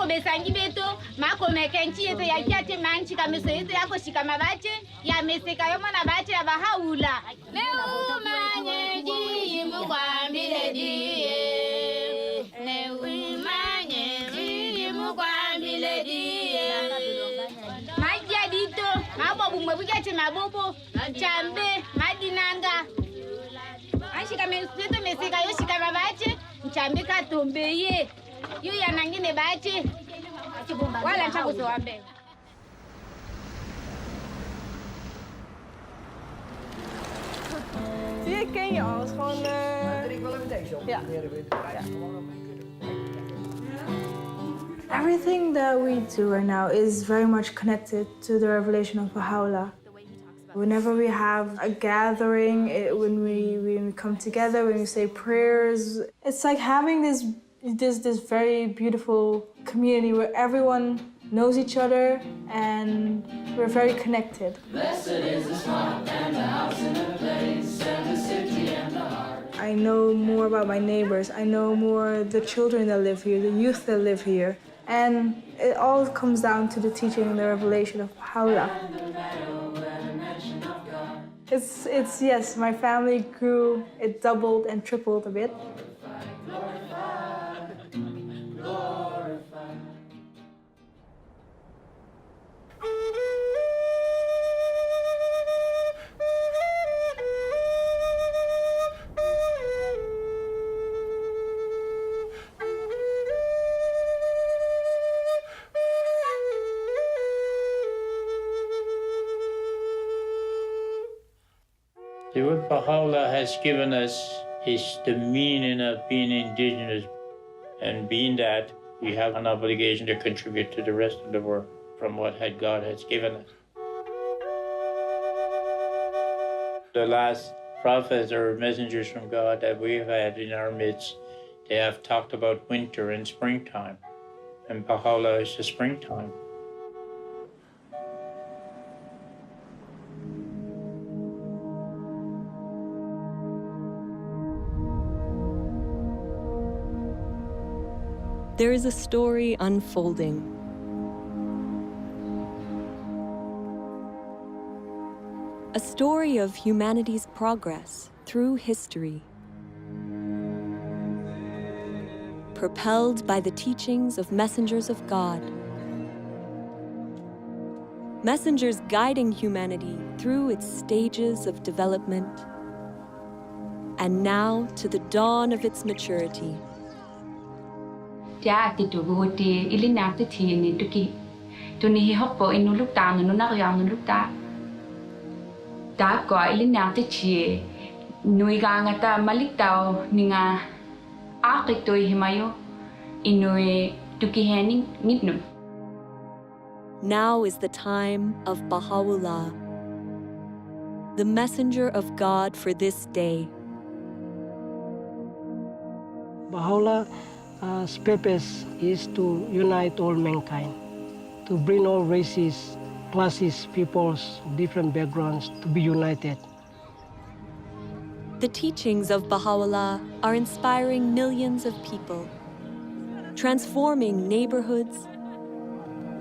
besangi beto mako mekenchi ete yakiate manchi kameso ete yako shikama bache ya meseka yo mwana bache ya Bahá'u'lláh leo manyeji mukwambile diye leo manyeji mukwambile diye maja dito mabo bumwe bujate mabobo chambe madinanga anshika meseto meseka yo shikama bache chambe katombeye yu ya nangine bache wala chakuzo wambe. Die ken je al, gewoon... Ja. Everything that we do right now is very much connected to the revelation of Bahá'u'lláh. Whenever we have a gathering, when we come together, when we say prayers, it's like having this very beautiful community where everyone knows each other and we're very connected. Blessed is the spot and the house and the place and the city and the heart. I know more about my neighbors. I know more the children that live here, the youth that live here. And it all comes down to the teaching and the revelation of Bahá'u'lláh. It's yes, my family grew, it doubled and tripled a bit. What Bahá'u'lláh has given us is the meaning of being indigenous, and being that, we have an obligation to contribute to the rest of the world from what God has given us. The last prophets or messengers from God that we've had in our midst, they have talked about winter and springtime, and Bahá'u'lláh is the springtime. There is a story unfolding. A story of humanity's progress through history, propelled by the teachings of messengers of God. Messengers guiding humanity through its stages of development, and now to the dawn of its maturity. Tia ti tu buti ili nak ti ti ni tuki tu ni hoppo inu luk ta nu nak yang nu luk ta ko ili nak ti ti nui ga ngata malik tau ninga akik to himayo inu tuki hening nitnu. Now is the time of Bahá'u'lláh, the messenger of God for this day. Bahá'u'llah's purpose is to unite all mankind, to bring all races, classes, peoples, different backgrounds to be united. The teachings of Bahá'u'lláh are inspiring millions of people, transforming neighborhoods,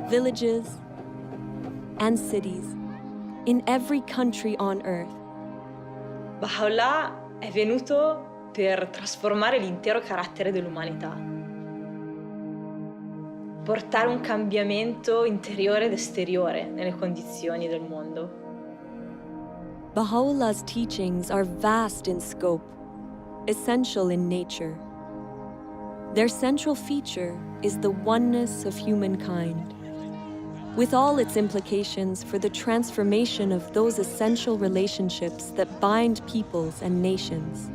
villages, and cities in every country on earth. Bahá'u'lláh è venuto per trasformare l'intero carattere dell'umanità, portare un cambiamento interiore ed esteriore nelle condizioni del mondo. Bahá'u'llah's teachings are vast in scope, essential in nature. Their central feature is the oneness of humankind, with all its implications for the transformation of those essential relationships that bind peoples and nations,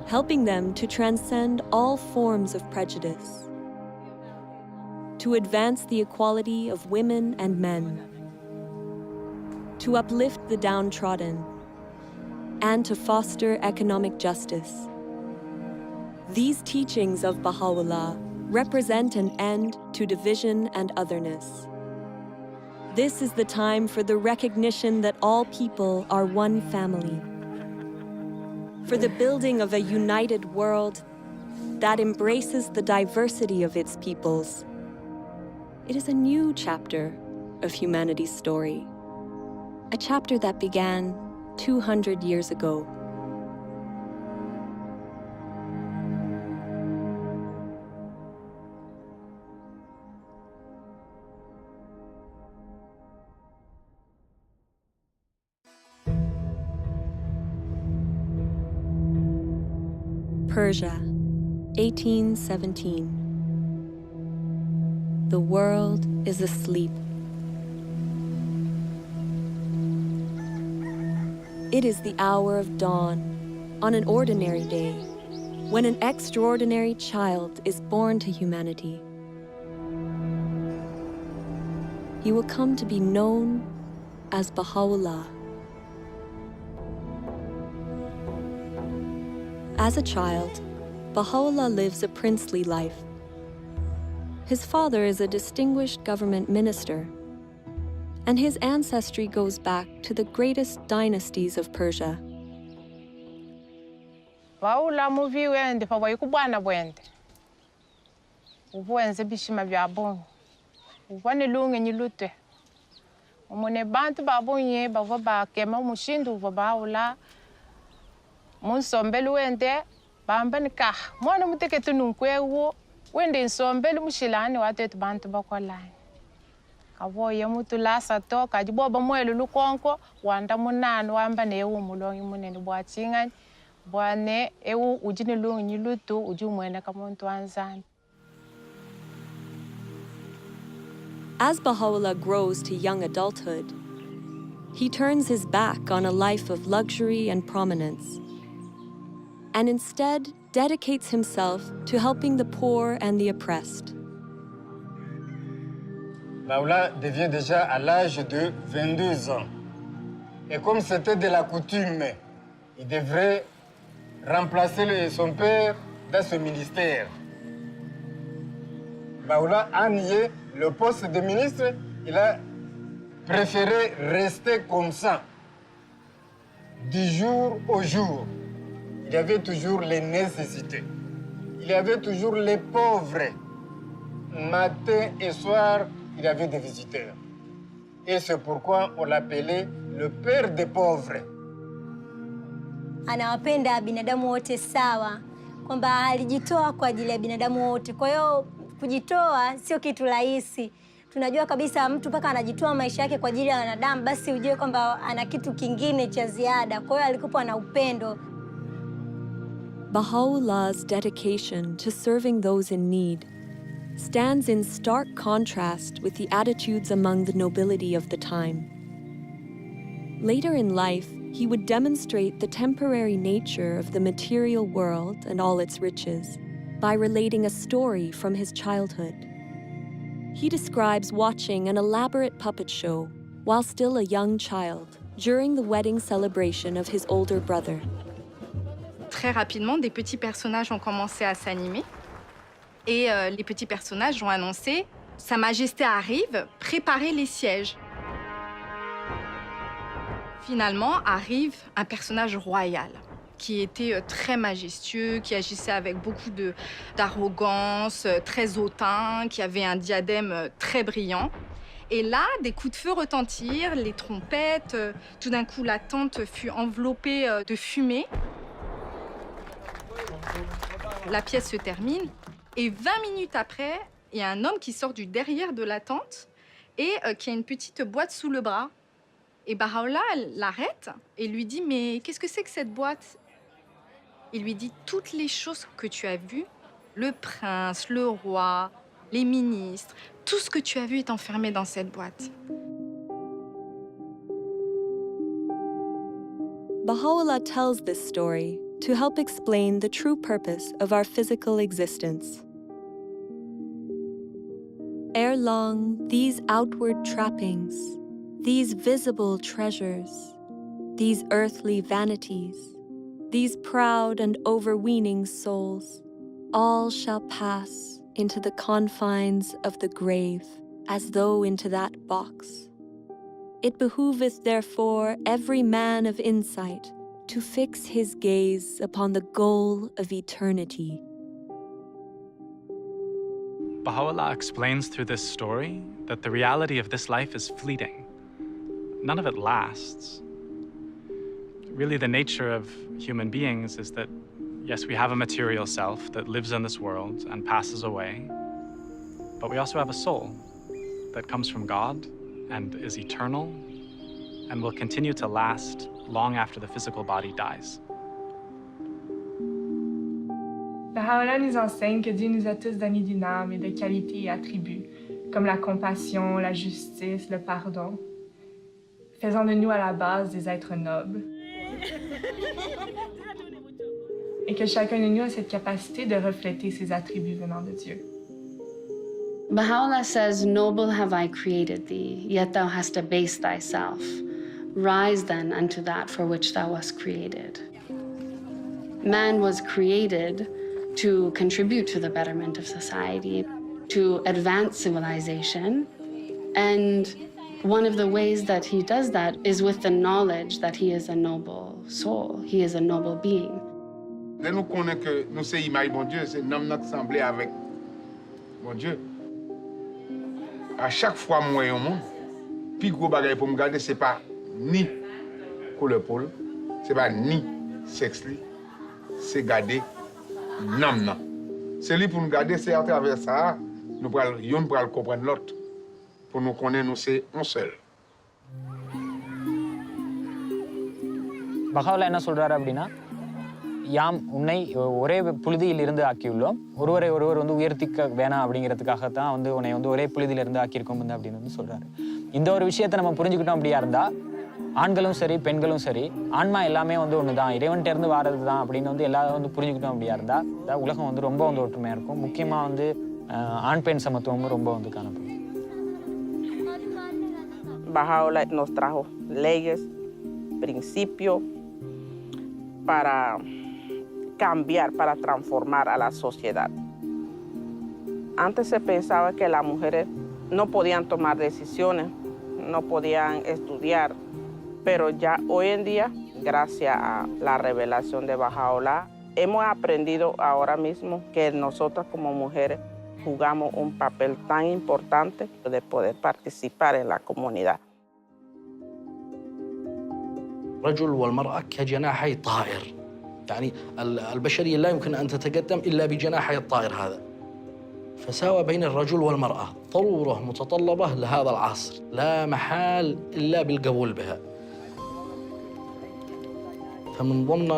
helping them to transcend all forms of prejudice, to advance the equality of women and men, to uplift the downtrodden, and to foster economic justice. These teachings of Bahá'u'lláh represent an end to division and otherness. This is the time for the recognition that all people are one family, for the building of a united world that embraces the diversity of its peoples. It is a new chapter of humanity's story, a chapter that began 200 years ago. Persia, 1817. The world is asleep. It is the hour of dawn on an ordinary day, when an extraordinary child is born to humanity. He will come to be known as Bahá'u'lláh. As a child, Bahá'u'lláh lives a princely life. His father is a distinguished government minister, and his ancestry goes back to the greatest dynasties of Persia. Bahá'u'lláh muvi wende pa wayikubwana bwende. Ubuenze bishima bya bongo. Ubwane lunge nyilute. Umone bantu babonye bava bakema umushindu uva Bahá'u'lláh. Munsombelu wende bambani ka mwana muteketu nunkwewo wende insombelu mushilani watetu bantu bakolani. Kawoye mutu lasa to kajiboba mwelu lukonko wanda munanu wamba ne ewu mulongi munene bwachingani bwane ewu ujini lungi nyilutu ujumwene kamuntu anzani. As Bahá'u'lláh grows to young adulthood, he turns his back on a life of luxury and prominence, and instead dedicates himself to helping the poor and the oppressed. Bahá'u'lláh devient déjà à l'âge de 22 ans. Et comme c'était de la coutume, il devrait remplacer son père dans ce ministère. Bahá'u'lláh a nié le poste de ministre, il a préféré rester comme ça, du jour au jour. Il y avait toujours les nécessités. Il y avait toujours les pauvres. Matin et soir, il y avait des visiteurs. Et c'est pourquoi on l'appelait le père des pauvres. Anawapenda binadamu wote sawa, kwamba alijitoa kwa ajili ya binadamu wote. Kwa hiyo kujitoa sio kitu rahisi. Tunajua kabisa mtu mpaka anajitoa maisha yake kwa ajili ya wanadamu, basi ujue kwamba ana kitu kingine cha ziada. Kwa hiyo alikuwa na upendo. Bahá'u'llah's dedication to serving those in need stands in stark contrast with the attitudes among the nobility of the time. Later in life, he would demonstrate the temporary nature of the material world and all its riches by relating a story from his childhood. He describes watching an elaborate puppet show while still a young child during the wedding celebration of his older brother. Très rapidement, des petits personnages ont commencé à s'animer. Et les petits personnages ont annoncé « Sa Majesté arrive, préparez les sièges ». Finalement, arrive un personnage royal qui était très majestueux, qui agissait avec beaucoup d'arrogance, très hautain, qui avait un diadème très brillant. Et là, des coups de feu retentirent, les trompettes. Tout d'un coup, la tente fut enveloppée de fumée. La pièce se termine et 20 minutes après, il y a un homme qui sort du derrière de la tente et qui a une petite boîte sous le bras. Et Bahá'u'lláh l'arrête et lui dit « Mais qu'est-ce que c'est que cette boîte ?» Il lui dit « Toutes les choses que tu as vues, le prince, le roi, les ministres, tout ce que tu as vu est enfermé dans cette boîte. » Bahá'u'lláh tells this story to help explain the true purpose of our physical existence. Ere long, these outward trappings, these visible treasures, these earthly vanities, these proud and overweening souls, all shall pass into the confines of the grave, as though into that box. It behooveth therefore every man of insight to fix his gaze upon the goal of eternity, Baha'u'lláh explains through this story that the reality of this life is fleeting. None of it lasts. Really, the nature of human beings is that, yes, we have a material self that lives in this world and passes away, but we also have a soul that comes from God and is eternal and will continue to last long after the physical body dies. Bahá'u'lláh nous enseigne que Dieu nous a tous donné d'une âme et de qualités et attributs, comme la compassion, la justice, le pardon, faisant de nous à la base des êtres nobles. Et que chacun de nous a cette capacité de refléter ces attributs venant de Dieu. Baha'u'lláh says, "Noble have I created thee, yet thou hast abased thyself. Rise then unto that for which thou wast created." Man was created to contribute to the betterment of society, to advance civilization, and one of the ways that he does that is with the knowledge that he is a noble soul, he is a noble being. Dès nous connaissons que nous sommes image bon Dieu, c'est nous notre semblé avec bon Dieu. À chaque fois moi au monde, puis gros bagage pour me garder c'est pas ni couleur peau, c'est pas ni sexe, c'est garder nam. C'est lui pour nous garder, c'est à travers ça nous pourrons comprendre l'autre. Pour nous connaître, nous c'est un seul. Bahá'u'lláh என்ன சொல்றாரு அப்படின்னா, யாம் உன்னை ஒரே புழுதியில் இருந்து ஆக்கியுள்ளோம், ஒருவரை ஒருவர் உயர்த்திக்க வேணாம் அப்படிங்கிறதுக்காக தான் உன்னை ஒரே புழுதியில இருந்து ஆக்கியிருக்கோம் அப்படின்னு சொல்றாரு. இந்த ஒரு விஷயத்தை நம்ம புரிஞ்சுக்கிட்டோம் அப்படியா இருந்தா, ஆண்களும் சரி பெண்களும் சரி, ஆன்மா எல்லாமே ஒண்ணுதான், இறைவன்கிட்ட இருந்து வாரது தான் அப்படின்னு எல்லாரும் புரிஞ்சுக்கிட்டோம் அப்படியா இருந்தா, உலகம் ரொம்ப ஒற்றுமையா இருக்கும். முக்கியமா ஆண் பெண் சமத்துவமும் ரொம்ப காணப்படும். Bahá'u'lláh nos trajo leyes, principios para cambiar, para transformar a la sociedad. Antes se pensaba que las mujeres no podían tomar decisiones, no podían estudiar, pero ya hoy en día, gracias a la revelación de Bahá'u'lláh, hemos aprendido ahora mismo que nosotras como mujeres jugamos un papel tan importante de poder participar en la comunidad. الرجل والمرأة كجناحي طائر، يعني البشرية لا يمكن أن تتقدم إلا بجناحي الطائر هذا. فساوى بين الرجل والمرأة ضرورة متطلبة لهذا العصر، لا محال إلا بالقبول بها. فمن ضمن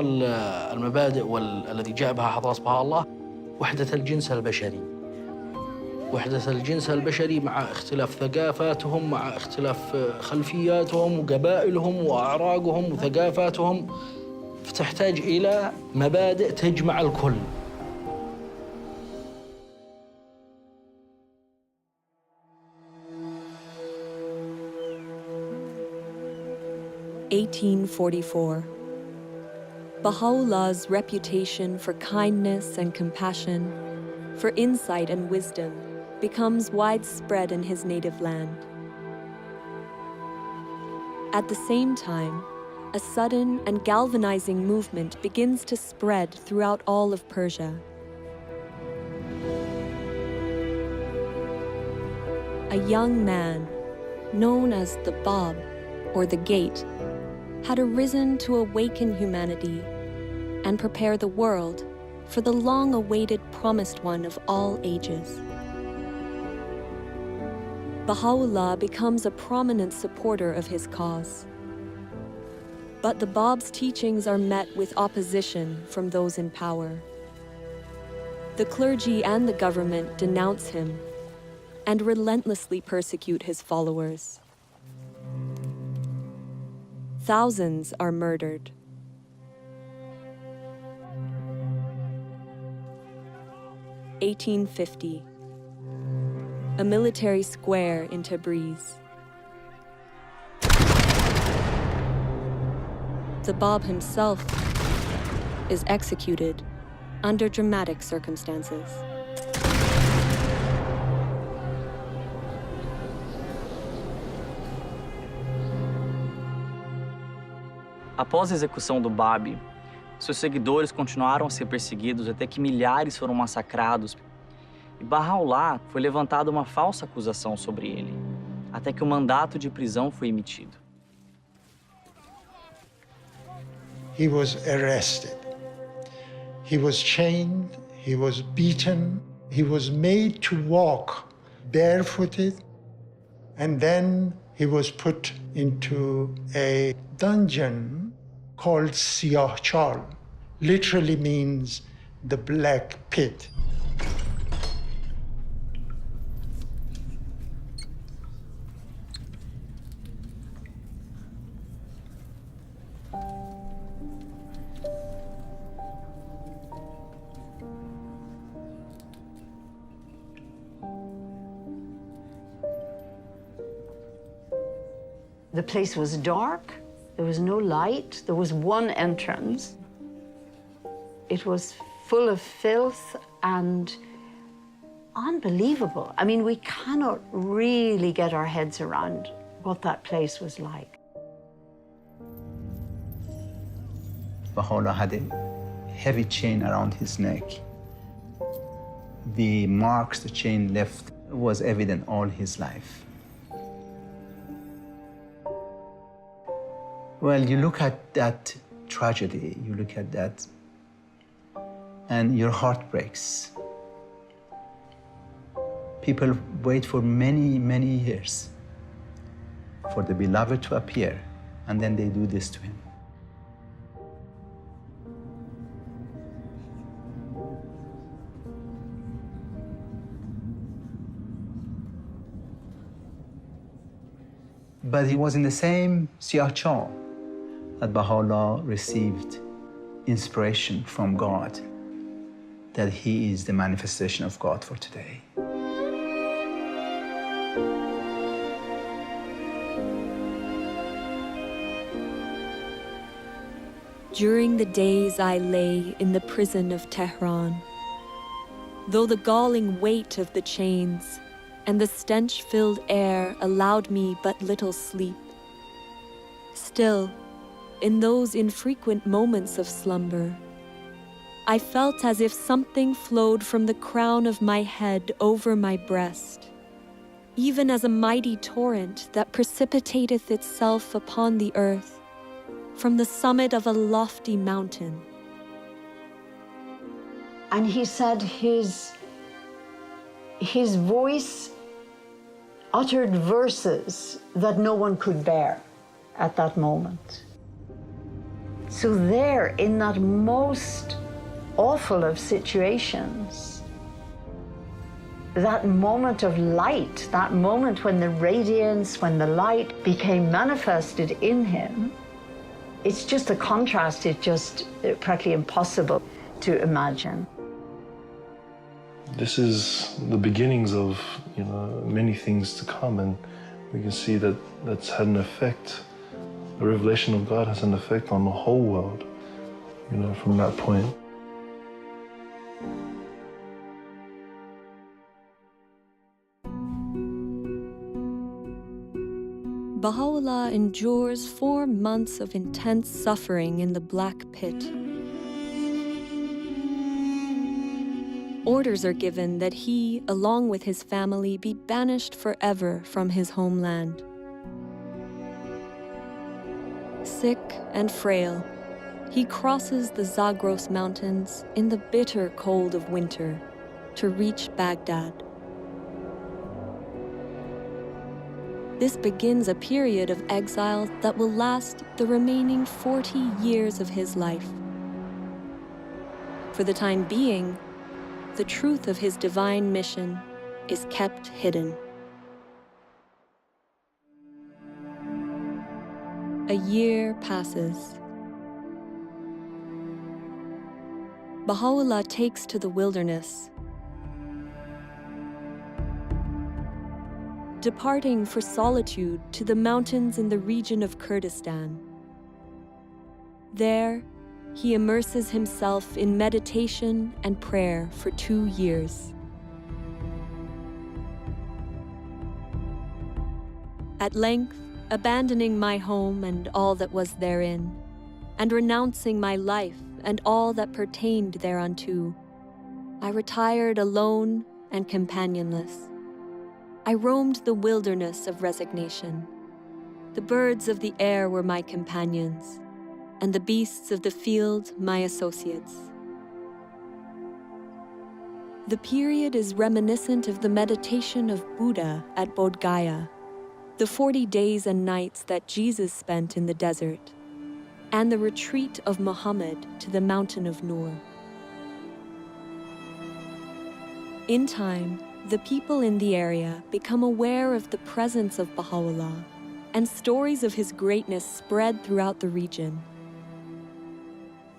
المبادئ الذي جاء بها حضرة بهاء الله وحدة الجنس البشري. وحدة الجنس البشري مع اختلاف ثقافاتهم، مع اختلاف خلفياتهم وقبائلهم وأعراقهم وثقافاتهم، فتحتاج إلى مبادئ تجمع الكل. Baha'u'llah's reputation for kindness and compassion, for insight and wisdom, becomes widespread in his native land. At the same time, a sudden and galvanizing movement begins to spread throughout all of Persia. A young man, known as the Bab, or the Gate, had arisen to awaken humanity and prepare the world for the long-awaited promised one of all ages. Baha'u'lláh becomes a prominent supporter of his cause. But the Bab's teachings are met with opposition from those in power. The clergy and the government denounce him and relentlessly persecute his followers. Thousands are murdered. (1850). A military square in Tabriz. The Bab himself is executed under dramatic circumstances. Após a execução do Bab, seus seguidores continuaram a ser perseguidos até que milhares foram massacrados. E Bahá'u'lláh foi levantada uma falsa acusação sobre ele, até que o mandato de prisão foi emitido. He was arrested. He was chained, he was beaten, he was made to walk barefooted, and then he was put into a dungeon called Siyah-Chal, literally means the black pit. The place was dark, there was no light, there was one entrance. It was full of filth and unbelievable. I mean, we cannot really get our heads around what that place was like. Bahá'u'lláh had a heavy chain around his neck. The marks the chain left was evident all his life. Well, you look at that tragedy, you look at that, and your heart breaks. People wait for many, many years for the beloved to appear, and then they do this to him. But he was in the same Siyah-Chal that Bahá'u'lláh received inspiration from God, that he is the manifestation of God for today. During the days I lay in the prison of Tehran, though the galling weight of the chains and the stench-filled air allowed me but little sleep, still, in those infrequent moments of slumber, I felt as if something flowed from the crown of my head over my breast, even as a mighty torrent that precipitateth itself upon the earth from the summit of a lofty mountain. And he said his voice uttered verses that no one could bear at that moment. So there, in that most awful of situations, that moment of light, that moment when the radiance, when the light became manifested in him, it's just a contrast, it's just practically impossible to imagine. This is the beginnings of, many things to come, and we can see that that's had an effect. The revelation of God has an effect on the whole world, from that point. Bahá'u'lláh endures 4 months of intense suffering in the black pit. Orders are given that he, along with his family, be banished forever from his homeland. Sick and frail, he crosses the Zagros Mountains in the bitter cold of winter to reach Baghdad. This begins a period of exile that will last the remaining 40 years of his life. For the time being, the truth of his divine mission is kept hidden. A year passes. Bahá'u'lláh takes to the wilderness, departing for solitude to the mountains in the region of Kurdistan. There, he immerses himself in meditation and prayer for 2 years. At length, abandoning my home and all that was therein, and renouncing my life and all that pertained thereunto, I retired alone and companionless. I roamed the wilderness of resignation. The birds of the air were my companions, and the beasts of the field my associates. The period is reminiscent of the meditation of Buddha at Bodh Gaya, the 40 days and nights that Jesus spent in the desert, and the retreat of Muhammad to the mountain of Nur. In time, the people in the area become aware of the presence of Baha'u'llah, and stories of his greatness spread throughout the region.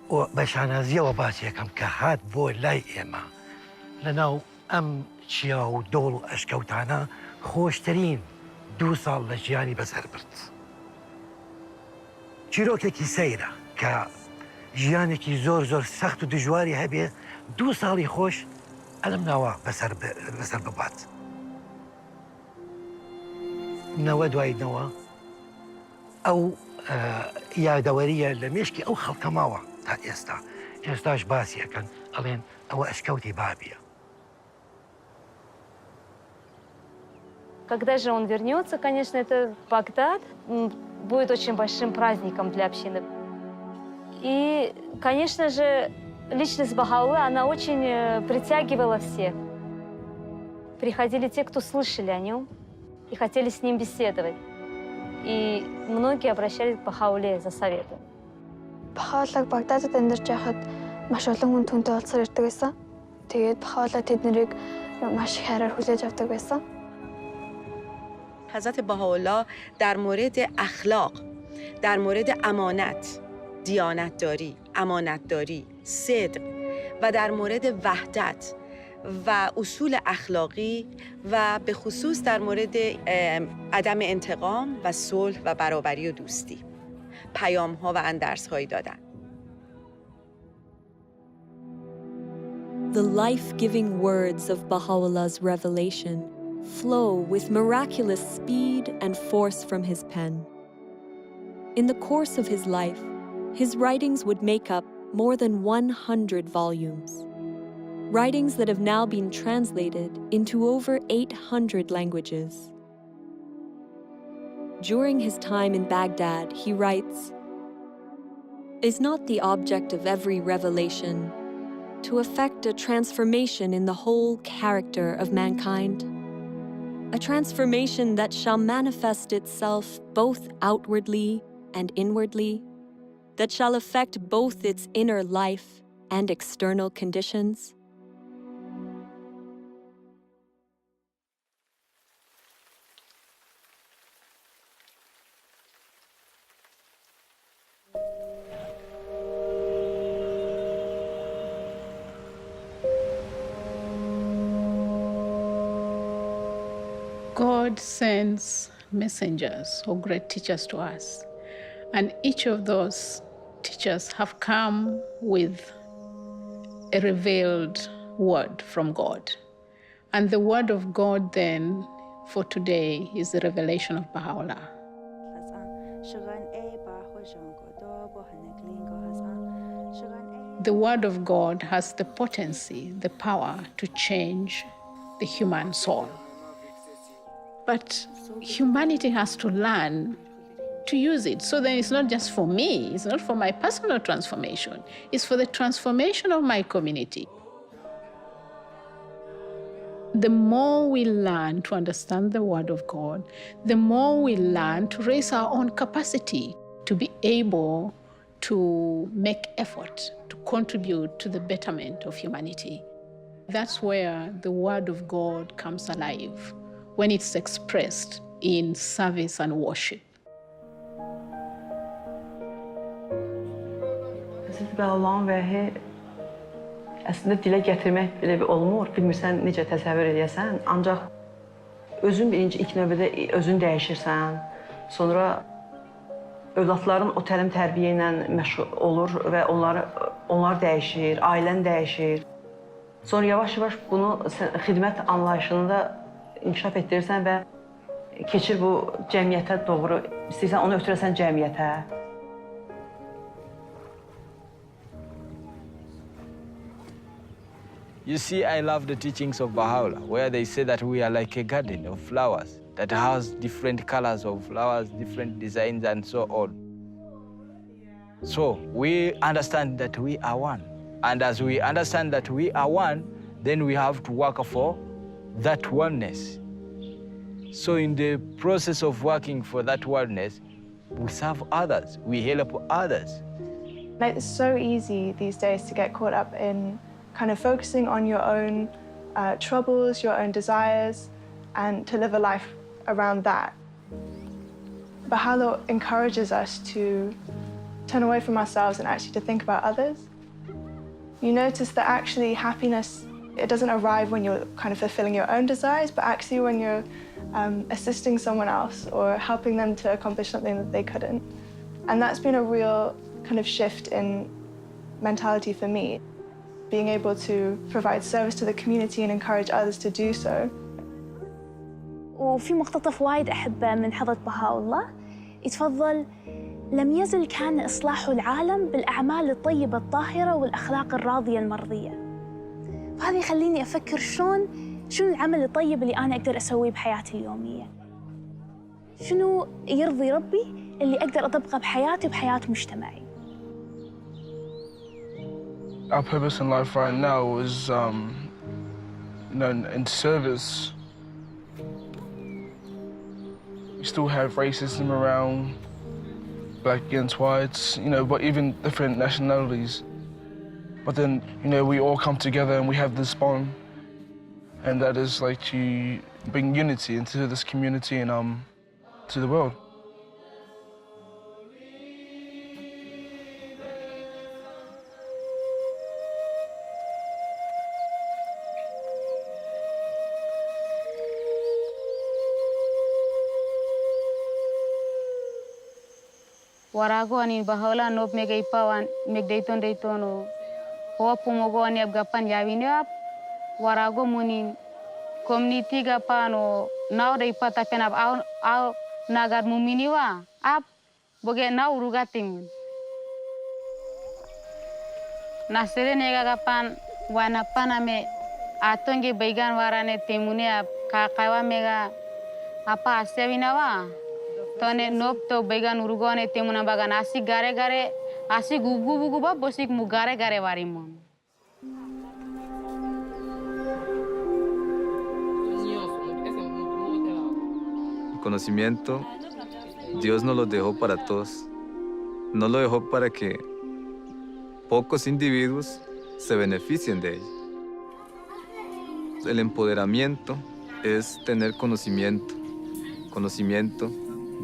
وبشانازية وباسية كم كهات بو لاي إما لأنه أم شياو دول أشكوتانا خوشترين دو صال لجياني بسر برت چیرۆکێکی سەیرە کە ژیانێکی زۆر زۆر سەخت و دژواری هەبێ دوو ساڵی خۆش ئەلم ناوە بەسەر ببات. نەوە دوای نەوە ئەو یادەوەریە لە مێشکی ئەو خەڵکە ماوە تا ئێستا. ئێستاش باسی ئەکەن ئەڵێن ئەوە ئەشکەوتی بابیە. Когда же он вернется, конечно, это Багдад будет очень большим праздником для общины. И, конечно же, личность Баха'у'ллаха, она очень притягивала всех. Приходили те, кто слышали о нем и хотели с ним беседовать. И многие обращались к Баха'у'ллахе за советом. Баха'у'ллах Багдадад амьдарч байхад маш олон хүн түүнтэй уулзсаар ирдэг байсан. Тэгээд Баха'у'ллах тэднийг маш их хайраар хүлээж авдаг байсан. حضرت بهاءالله در مورد اخلاق، در مورد امانت، دیانتداری، امانتداری، صدق و در مورد وحدت و اصول اخلاقی و به خصوص در مورد عدم انتقام و صلح و برابری و دوستی پیام‌ها و اندرس‌هایی دادن. The life-giving words of Baha'u'llah's revelation flow with miraculous speed and force from his pen. In the course of his life, his writings would make up more than 100 volumes, writings that have now been translated into over 800 languages. During his time in Baghdad, he writes, "Is not the object of every revelation to effect a transformation in the whole character of mankind? A transformation that shall manifest itself both outwardly and inwardly, that shall affect both its inner life and external conditions?" God sends messengers or great teachers to us, and each of those teachers have come with a revealed word from God. And the word of God then for today is the revelation of Baha'u'llah. The word of God has the potency, the power to change the human soul. But humanity has to learn to use it. So then it's not just for me, it's not for my personal transformation, it's for the transformation of my community. The more we learn to understand the Word of God, the more we learn to raise our own capacity to be able to make effort to contribute to the betterment of humanity. That's where the Word of God comes alive, when it's expressed in service and worship. Hazreti Allah'ın vəhi əslində dilə gətirmək belə bir olmur. Bilmirsən necə təsəvvür edəsən. Ancaq özün birinci ilk növbədə özün dəyişirsən. Sonra övladların o təlim tərbiyə ilə məşğul olur və onlar dəyişir, ailən dəyişir. Sonra yavaş-yavaş bunu xidmət anlayışını da inkişaf etdirirsən və keçir bu cəmiyyətə doğru, istəyirsən onu ötürəsən cəmiyyətə. You see, I love the teachings of Bahá'u'lláh, where they say that we are like a garden of flowers that has different colors of flowers, different designs, and so on. So we understand that we are one. And as we understand that we are one, then we have to work for that oneness. So in the process of working for that oneness, we serve others, we help others. It's so easy these days to get caught up in kind of focusing on your own troubles, your own desires, and to live a life around that. Bahá'u'lláh encourages us to turn away from ourselves and actually to think about others. You notice that actually happiness, it doesn't arrive when you're kind of fulfilling your own desires, but actually when you're assisting someone else or helping them to accomplish something that they couldn't. And that's been a real kind of shift in mentality for me, being able to provide service to the community and encourage others to do so. وفي مقتطف وايد أحبه من حضرة بهاء يتفضل: لم يزل كان إصلاح العالم بالأعمال الطيبة الطاهرة والأخلاق الراضية المرضية. وهذا يخليني أفكر شنو العمل الطيب اللي أنا أقدر أسويه بحياتي اليومية. شنو يرضي ربي اللي أقدر أطبقه بحياتي وبحياة مجتمعي. Our purpose in life right now is, in service. We still have racism around, black against whites, but even different nationalities. But then, we all come together and we have this bond, and that is like to bring unity into this community and to the world. Warago ani Bahá'u'lláh nop megay pawan megdayton daytono. Ho pumogo ani abgapan yawinap. Warago munin community gapano now day patapen ab au nagar muminiwa ab boge now rugatim. Nasere nega gapan wanapana me atonge baigan warane temune ab kakawa mega apa asewinawa. Tone nop to baigan urugone temuna bagan asi gare asi gugu ba bosik mu gare warimon. El conocimiento, Dios nos lo dejó para todos. No lo dejó para que pocos individuos se beneficien de ello. El empoderamiento es tener conocimiento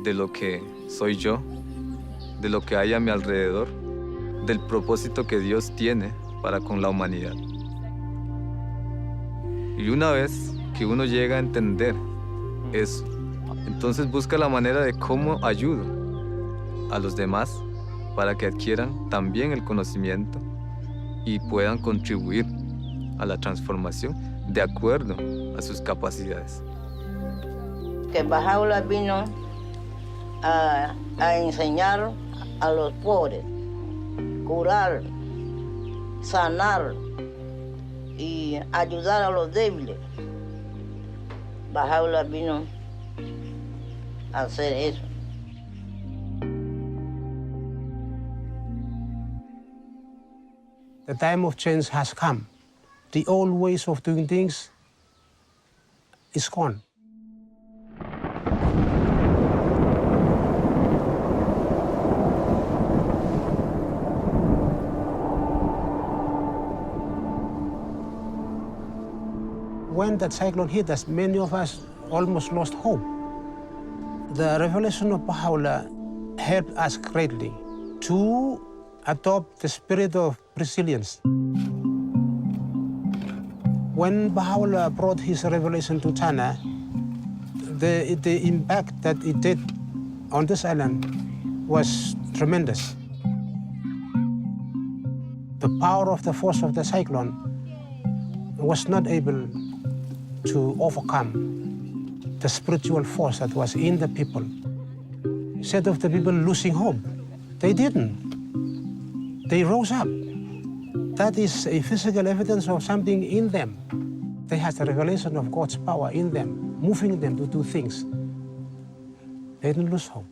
de lo que soy yo, de lo que hay a mi alrededor, del propósito que Dios tiene para con la humanidad. Y una vez que uno llega a entender eso, entonces busca la manera de cómo ayudo a los demás para que adquieran también el conocimiento y puedan contribuir a la transformación de acuerdo a sus capacidades. Que Bahá'u'lláh vino a enseñar a los pobres, curar, sanar y ayudar a los débiles. Bahá'u'lláh vino a hacer eso. The time of change has come. The old ways of doing things is gone. When that cyclone hit us, many of us almost lost hope. The revelation of Bahá'u'lláh helped us greatly to adopt the spirit of resilience. When Bahá'u'lláh brought his revelation to China, the impact that it did on this island was tremendous. The power of the force of the cyclone was not able to overcome the spiritual force that was in the people. Instead of the people losing hope, they didn't. They rose up that is a physical evidence of something in them. They have the revelation of God's power in them, moving them to do things. They didn't lose hope.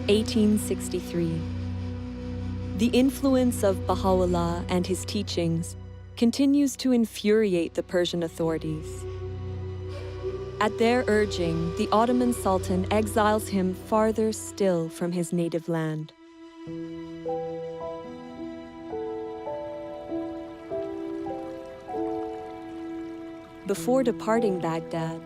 (1863). The influence of Baha'u'llah and his teachings continues to infuriate the Persian authorities. At their urging, the Ottoman Sultan exiles him farther still from his native land. Before departing Baghdad,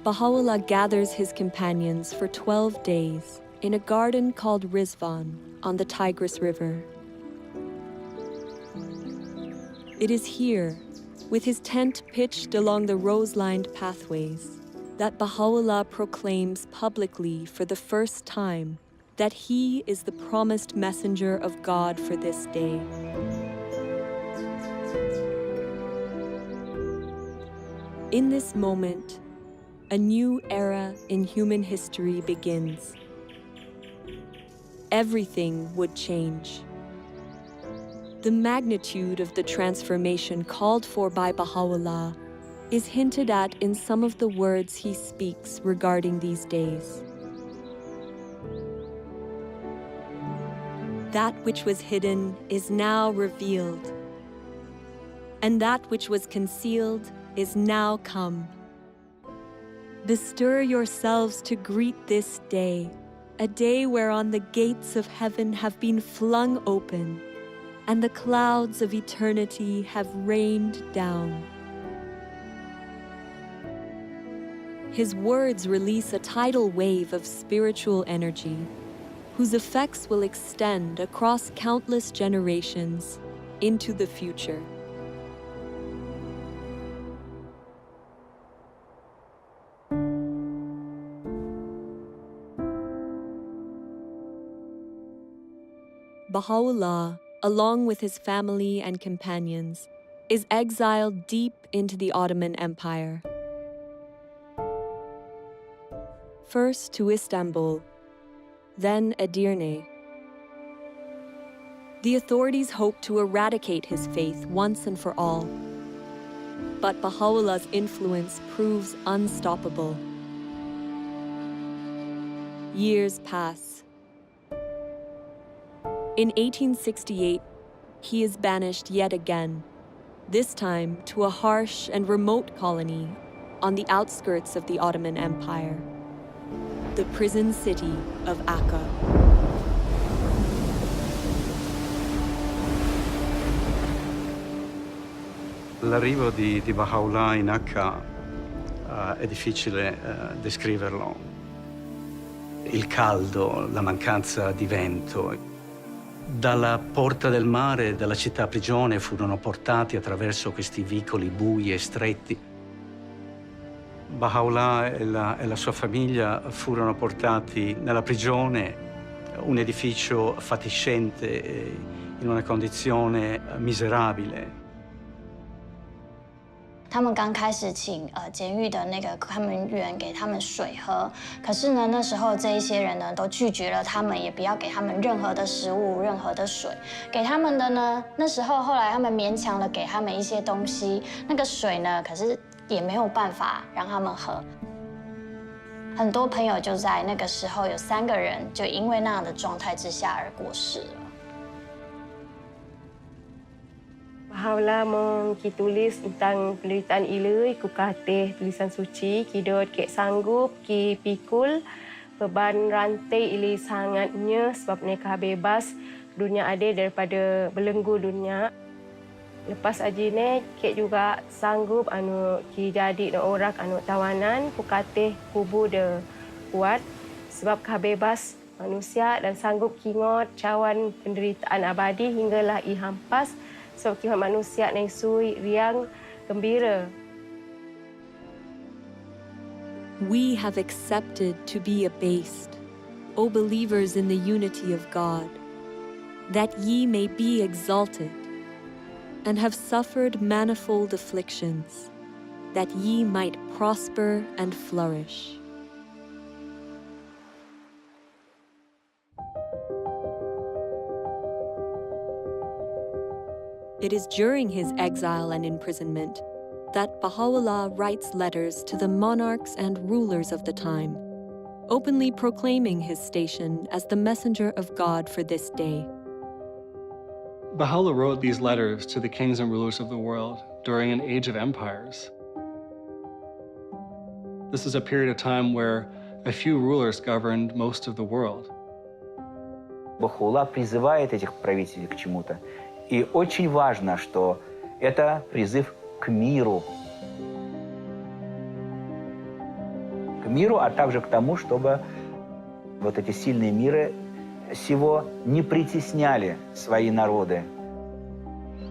Baha'u'llah gathers his companions for 12 days in a garden called Rizwan on the Tigris River. It is here, with his tent pitched along the rose-lined pathways, that Baha'u'llah proclaims publicly for the first time that he is the promised messenger of God for this day. In this moment, a new era in human history begins. Everything would change. The magnitude of the transformation called for by Baha'u'llah is hinted at in some of the words he speaks regarding these days. That which was hidden is now revealed, and that which was concealed is now come. Bestir yourselves to greet this day, a day whereon the gates of heaven have been flung open, and the clouds of eternity have rained down. His words release a tidal wave of spiritual energy, whose effects will extend across countless generations into the future. Baha'u'llah, along with his family and companions, is exiled deep into the Ottoman Empire. First to Istanbul, then Edirne. The authorities hope to eradicate his faith once and for all. But Baha'u'llah's influence proves unstoppable. Years pass. In 1868, he is banished yet again, this time to a harsh and remote colony on the outskirts of the Ottoman Empire, the prison city of Akka. L'arrivo di Baha'u'llah in Akka è difficile descriverlo. Il caldo, la mancanza di vento. Dalla porta del mare, dalla città prigione, furono portati attraverso questi vicoli bui e stretti. Baha'u'llah e la sua famiglia furono portati nella prigione, un edificio fatiscente, in una condizione miserabile. 他们刚开始请监狱的那个看门员给他们水喝，可是呢，那时候这一些人呢都拒绝了他们，也不要给他们任何的食物、任何的水。给他们的呢，那时候后来他们勉强了给他们一些东西，那个水呢，可是也没有办法让他们喝。很多朋友就在那个时候有3个人就因为那样的状态之下而过世了。 Baha'u'llah ki tulis tentang penderitaan ilui, ku katih tulisan suci, ki dot kek sanggup, ki pikul, beban rantai ilui sangatnya sebab mereka bebas dunia adil daripada belenggu dunia. Lepas ajine, kek juga sanggup ki jadi orang tawanan, ku katih kubu de kuat sebab bebas manusia dan sanggup kingot cawan penderitaan abadi hinggalah ihampas. Sebab kihat manusia naik sui riang gembira. we have accepted to be abased, O believers in the unity of God, that ye may be exalted, and have suffered manifold afflictions, that ye might prosper and flourish. It is during his exile and imprisonment that Baha'u'lláh writes letters to the monarchs and rulers of the time, openly proclaiming his station as the messenger of God for this day. Baha'u'lláh wrote these letters to the kings and rulers of the world during an age of empires. This is a period of time where a few rulers governed most of the world. Баха'у'лláh призывает этих правителей к чему-то. И очень важно, что это призыв к миру. К миру, а также к тому, чтобы вот эти сильные миры сего не притесняли свои народы.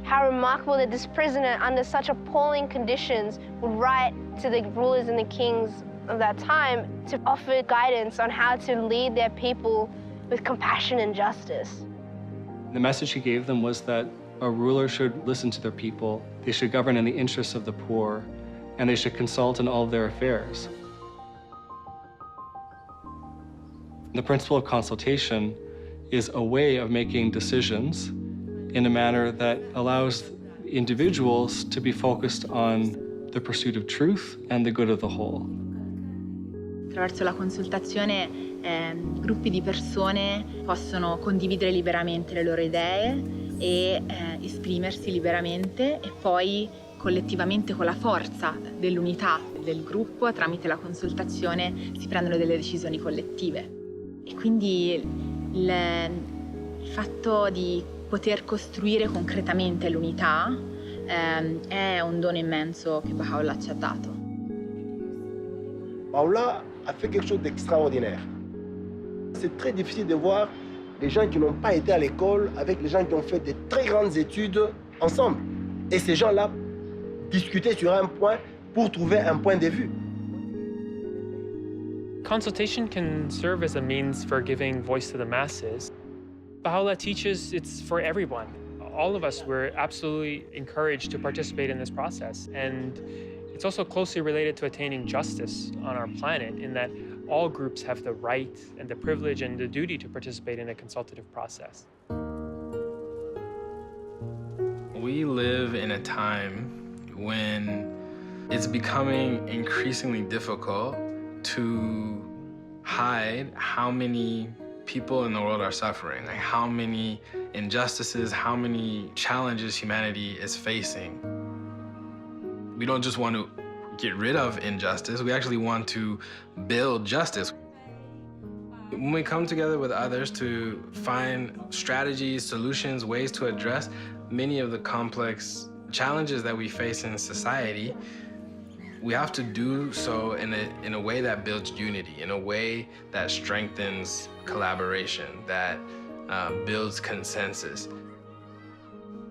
How remarkable that this prisoner, under such appalling conditions, would write to the rulers and the kings of that time to offer guidance on how to lead their people with compassion and justice. The message he gave them was that a ruler should listen to their people, they should govern in the interests of the poor, and they should consult in all of their affairs. The principle of consultation is a way of making decisions in a manner that allows individuals to be focused on the pursuit of truth and the good of the whole. Attraverso la consultazione gruppi di persone possono condividere liberamente le loro idee e esprimersi liberamente e poi collettivamente con la forza dell'unità del gruppo tramite la consultazione si prendono delle decisioni collettive. E quindi il fatto di poter costruire concretamente l'unità è un dono immenso che Baha'u'lláh ci ha dato. Baha'u'lláh a fait quelque chose d'extraordinaire. C'est très difficile de voir les gens qui n'ont pas été à l'école avec les gens qui ont fait de très grandes études ensemble. Et ces gens-là discuter sur un point pour trouver un point de vue. Consultation can serve as a means for giving voice to the masses. Baha'u'lláh teaches it's for everyone. All of us were absolutely encouraged to participate in this process. And it's also closely related to attaining justice on our planet in that all groups have the right and the privilege and the duty to participate in a consultative process. We live in a time when it's becoming increasingly difficult to hide how many people in the world are suffering, like how many injustices, how many challenges humanity is facing. We don't just want to get rid of injustice, we actually want to build justice. When we come together with others to find strategies, solutions, ways to address many of the complex challenges that we face in society, we have to do so in a way that builds unity, in a way that strengthens collaboration, that builds consensus.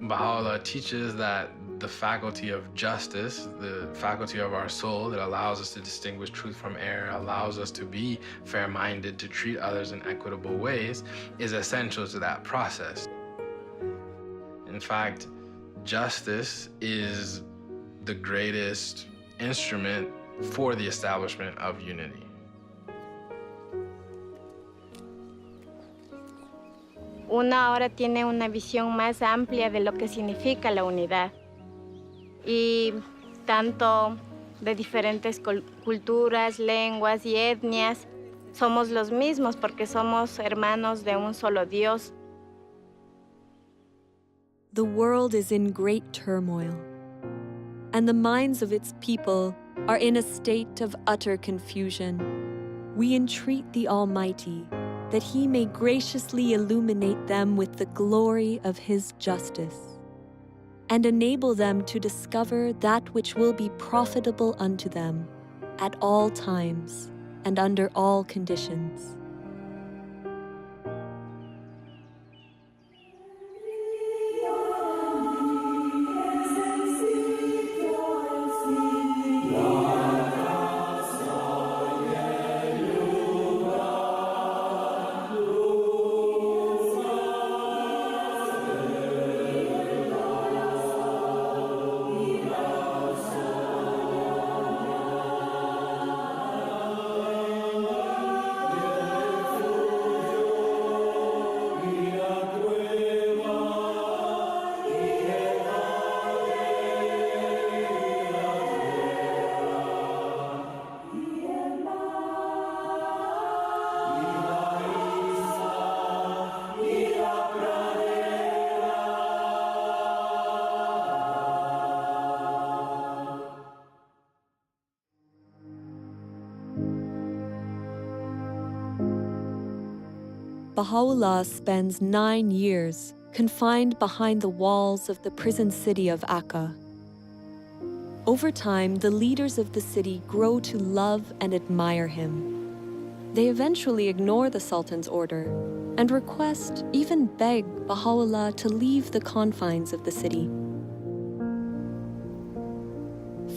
Baha'u'lláh teaches that the faculty of justice, the faculty of our soul that allows us to distinguish truth from error, allows us to be fair-minded, to treat others in equitable ways, is essential to that process. In fact, justice is the greatest instrument for the establishment of unity. Uno ahora tiene una visión más amplia de lo que significa la unidad. Y tanto de diferentes culturas, lenguas y etnias, somos los mismos porque somos hermanos de un solo Dios. The world is in great turmoil, and the minds of its people are in a state of utter confusion. We entreat the Almighty that He may graciously illuminate them with the glory of His justice, and enable them to discover that which will be profitable unto them at all times and under all conditions. Baha'u'lláh spends 9 years confined behind the walls of the prison city of Akka. Over time, the leaders of the city grow to love and admire him. They eventually ignore the Sultan's order and request, even beg, Baha'u'lláh to leave the confines of the city.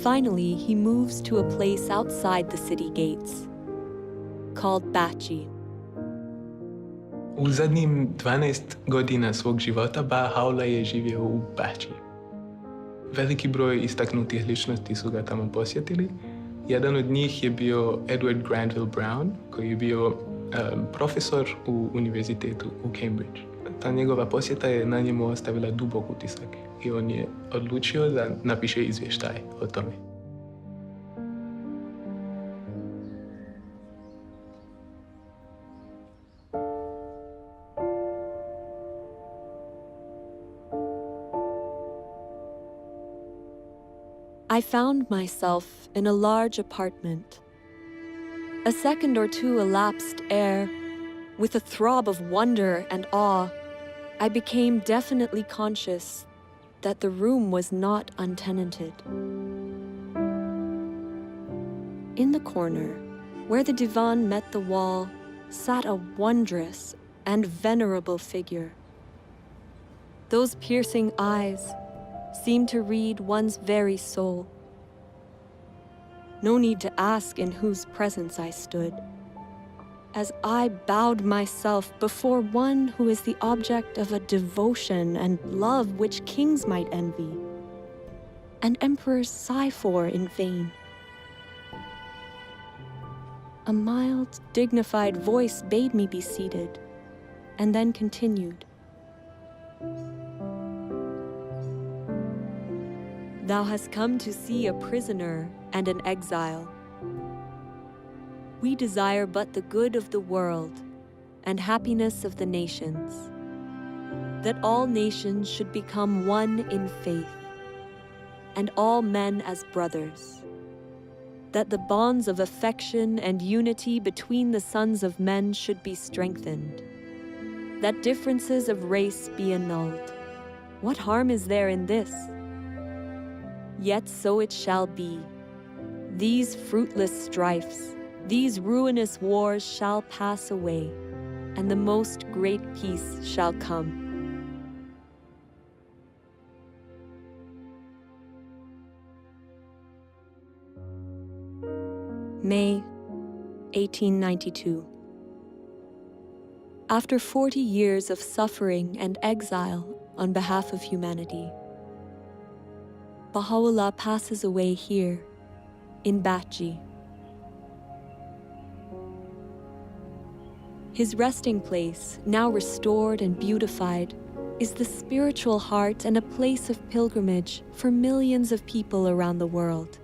Finally, he moves to a place outside the city gates, called Bahá'í. U zadnjim 12 godina svog života Bahá'u'lláh je živio u Bahá'í. Veliki broj istaknutih ličnosti su ga tamo posjetili. Jedan od njih je bio Edward Granville Brown, koji je bio profesor u univerzitetu u Cambridge. Ta njegova posjeta je na njemu ostavila dubok utisak i on je odlučio da napiše izvještaj o tome. I found myself in a large apartment. A second or two elapsed ere, with a throb of wonder and awe, I became definitely conscious that the room was not untenanted. In the corner, where the divan met the wall, sat a wondrous and venerable figure. Those piercing eyes seemed to read one's very soul. No need to ask in whose presence I stood, as I bowed myself before one who is the object of a devotion and love which kings might envy, and emperors sigh for in vain. A mild, dignified voice bade me be seated, and then continued. Thou hast come to see a prisoner and an exile. We desire but the good of the world and happiness of the nations, that all nations should become one in faith, and all men as brothers, that the bonds of affection and unity between the sons of men should be strengthened, that differences of race be annulled. What harm is there in this? Yet so it shall be. These fruitless strifes, these ruinous wars shall pass away, and the most great peace shall come. May 1892. After 40 years of suffering and exile on behalf of humanity, Baha'u'lláh passes away here, in Bahá'í. His resting place, now restored and beautified, is the spiritual heart and a place of pilgrimage for millions of people around the world.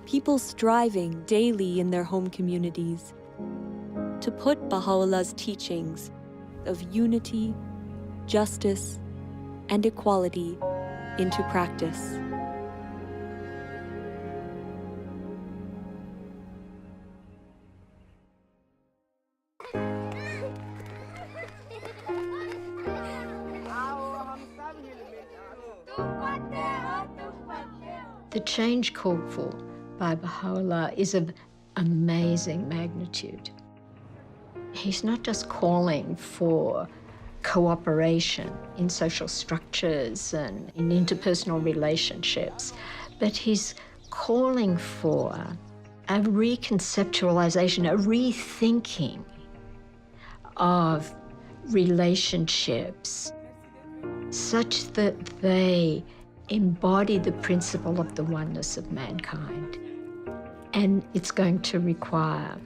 People striving daily in their home communities to put Baha'u'llah's teachings of unity, justice, and equality into practice. The change called for by Baha'u'lláh is of amazing magnitude. He's not just calling for cooperation in social structures and in interpersonal relationships, but he's calling for a reconceptualization, a rethinking of relationships such that they embody the principle of the oneness of mankind. And it's going to require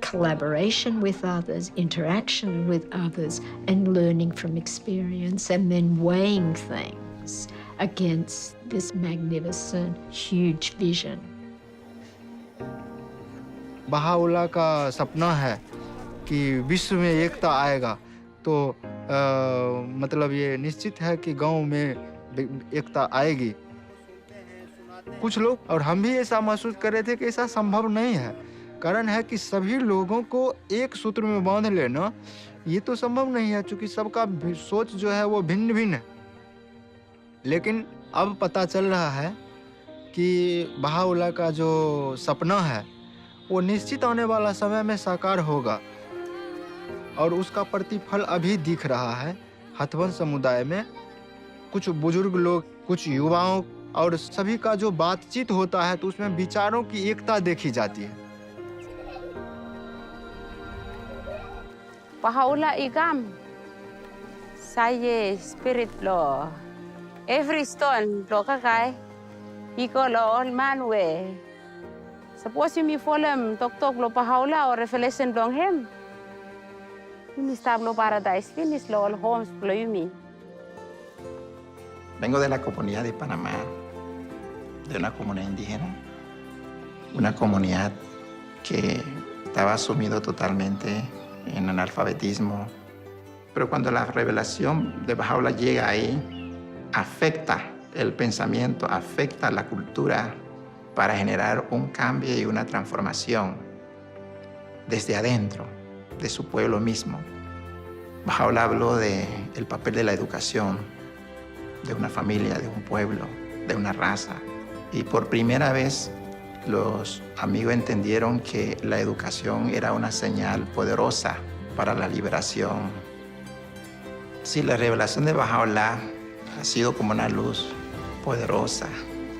collaboration with others, interaction with others, and learning from experience, and then weighing things against this magnificent, huge vision. Bahaullah का सपना है कि विश्व में एकता आएगा, तो मतलब ये निश्चित है कि गांव में एकता आएगी। कुछ लोग और हम भी ऐसा महसूस कर रहे थे कि ऐसा संभव नहीं है, कारण है कि सभी लोगों को एक सूत्र में बांध लेना ये तो संभव नहीं है, क्योंकि सबका सोच जो है वो भिन्न भिन्न है। लेकिन अब पता चल रहा है कि बहाउल्लाह का जो सपना है वो निश्चित आने वाला समय में साकार होगा, और उसका प्रतिफल अभी दिख रहा है हथवंश समुदाय में। कुछ बुजुर्ग लोग, कुछ युवाओं और सभी का जो बातचीत होता है तो उसमें विचारों की एकता देखी जाती है। Bahá'u'lláh igam, saya spirit lo, every stone lo kakai, iko lo all man we. Suppose you me follow tok lo Bahá'u'lláh or revelation long him. Mi stablo paradise finish lo all homes lo yumi. Vengo de la comunidad de Panamá, de una comunidad indígena, una comunidad que estaba sumido totalmente en analfabetismo. Pero cuando la revelación de Bahá'u'lláh llega ahí, afecta el pensamiento, afecta la cultura para generar un cambio y una transformación desde adentro, de su pueblo mismo. Bahá'u'lláh habló del papel de la educación, de una familia, de un pueblo, de una raza. Y por primera vez los amigos entendieron que la educación era una señal poderosa para la liberación. Sí, la revelación de Bahá'u'lláh ha sido como una luz poderosa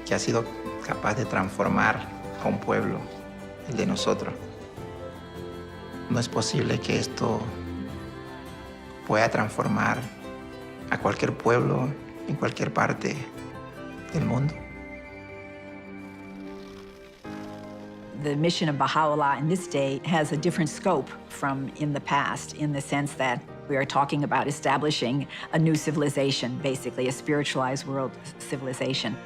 que ha sido capaz de transformar a un pueblo, el de nosotros. No es posible que esto pueda transformar a cualquier pueblo en cualquier parte del mundo. The mission of Bahá'u'lláh in this day has a different scope from in the past, in the sense that we are talking about establishing a new civilization, basically a spiritualized world civilization.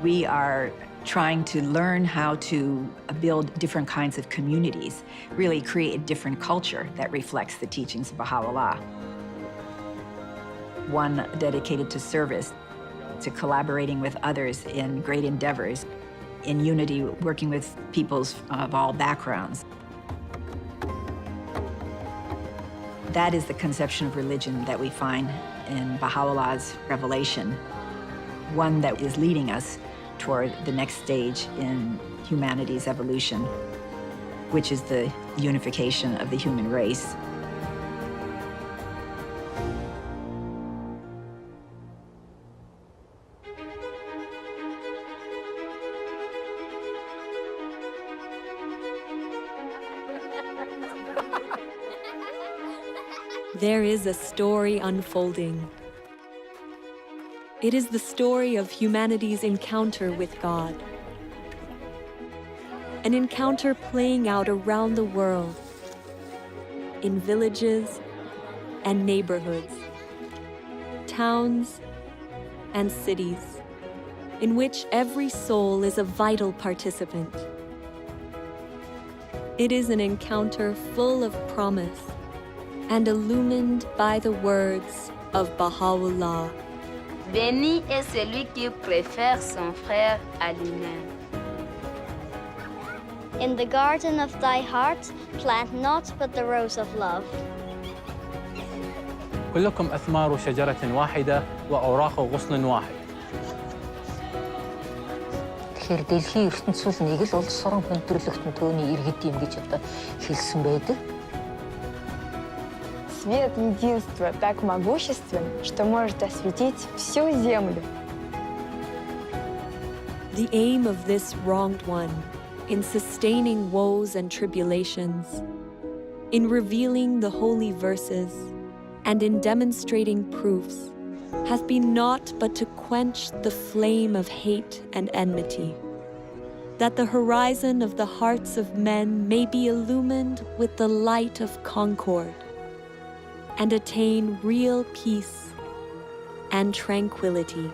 We are trying to learn how to build different kinds of communities, really create a different culture that reflects the teachings of Bahá'u'lláh. One dedicated to service, to collaborating with others in great endeavors, in unity, working with peoples of all backgrounds. That is the conception of religion that we find in Baha'u'llah's revelation, one that is leading us toward the next stage in humanity's evolution, which is the unification of the human race. There is a story unfolding. It is the story of humanity's encounter with God. An encounter playing out around the world, in villages and neighborhoods, towns and cities, in which every soul is a vital participant. It is an encounter full of promise and illumined by the words of Bahá'u'lláh. Béni est celui qui préfère son frère à lui-même. In the garden of thy heart, plant naught but the rose of love. كلكم أثمار شجرة واحدة وأوراق غصن واحد. Тэгэхээр дэлхийн ертөнцийн нэг л улс орон хүндрэлтэн төөний иргэд юм гэж одоо хэлсэн байдаг. Свет единства так могуществен, что может осветить всю землю. The aim of this wronged one, in sustaining woes and tribulations, in revealing the holy verses, and in demonstrating proofs, hath been naught but to quench the flame of hate and enmity, that the horizon of the hearts of men may be illumined with the light of concord, and attain real peace and tranquility.